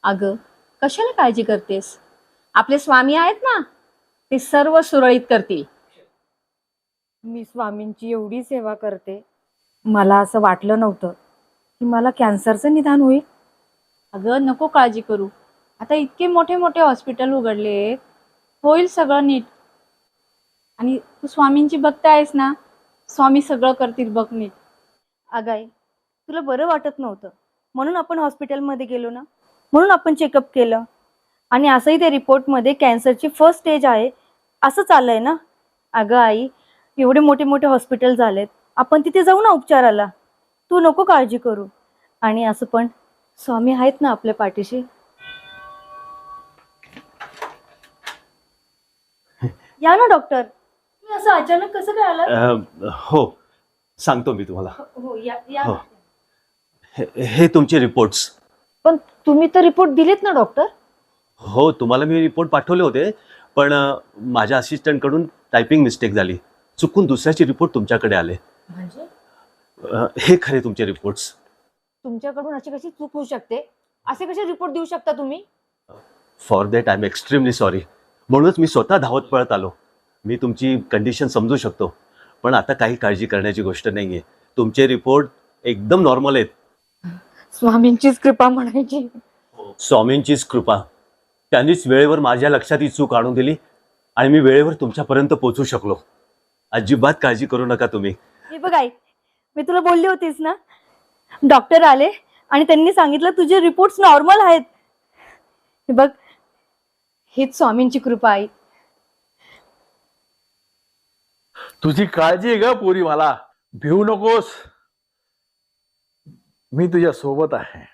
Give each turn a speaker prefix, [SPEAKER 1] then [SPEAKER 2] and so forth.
[SPEAKER 1] अगं, कशाला काळजी करतेस? आपले स्वामी आहेत ना, ते सर्व सुरळीत करतील.
[SPEAKER 2] मी स्वामींची एवढी सेवा करते, मला असं वाटलं नव्हतं की मला कॅन्सरचं निदान होईल.
[SPEAKER 1] अगं, नको काळजी करू. आता इतके मोठे मोठे हॉस्पिटल उघडले, होईल सगळं नीट. आणि तू स्वामींची भक्त आहेस ना, स्वामी सगळं करतील बघ नीट.
[SPEAKER 2] अगाई, तुला बरं वाटत नव्हतं म्हणून आपण हॉस्पिटलमध्ये गेलो ना, म्हणून आपण चेकअप केलं. आणि असंही त्या रिपोर्टमध्ये कॅन्सरची फर्स्ट स्टेज आहे असं चाललंय ना. अगं आई, एवढे मोठे मोठे हॉस्पिटल झालेत, आपण तिथे जाऊ ना उपचाराला. तू नको काळजी करू. आणि असं पण स्वामी आहेत ना आपल्या पाठीशी. या ना डॉक्टर. तुम्ही असं अचानक कसं काय आलात?
[SPEAKER 3] हो, सांगतो मी तुम्हाला.
[SPEAKER 2] हो, या
[SPEAKER 3] हो. हे तुमचे रिपोर्ट्स.
[SPEAKER 2] पण तुम्ही तर रिपोर्ट दिलेत ना डॉक्टर.
[SPEAKER 3] हो, तुम्हाला मी रिपोर्ट पाठवले होते, पण माझ्या असिस्टंटकडून टायपिंग मिस्टेक झाली. चुकून दुसऱ्याचे रिपोर्ट तुमच्याकडे आले.
[SPEAKER 2] म्हणजे
[SPEAKER 3] हे खरे तुमचे रिपोर्ट्स.
[SPEAKER 2] तुमच्याकडून अशी कशी चूक होऊ शकते? असे कसे रिपोर्ट देऊ शकता तुम्ही?
[SPEAKER 3] For that I am extremely sorry. म्हणूनच मी स्वतः धावत पळत आलो. मी तुमची कंडिशन समजू शकतो, पण आता काही काळजी करण्याची गोष्ट नाहीये. तुमचे रिपोर्ट एकदम नॉर्मल आहेत.
[SPEAKER 2] स्वामींचीच कृपा म्हणायची.
[SPEAKER 3] स्वामींचीच कृपा. त्यांनीच वेळेवर माझ्या लक्षात ही चूक आणून दिली आणि मी वेळेवर तुमच्यापर्यंत पोहोचू शकलो. अजिबात काळजी करू नका तुम्ही.
[SPEAKER 2] हे बघ आई, मी तुला बोलली होतीस ना, डॉक्टर आले आणि त्यांनी सांगितलं तुझे रिपोर्ट्स नॉर्मल आहेत. हे बघ, हीच स्वामींची कृपा आई.
[SPEAKER 4] तुझी काळजी आहे ग पोरी. मला भिवू नकोस, मी तुझ्या सोबत आहे.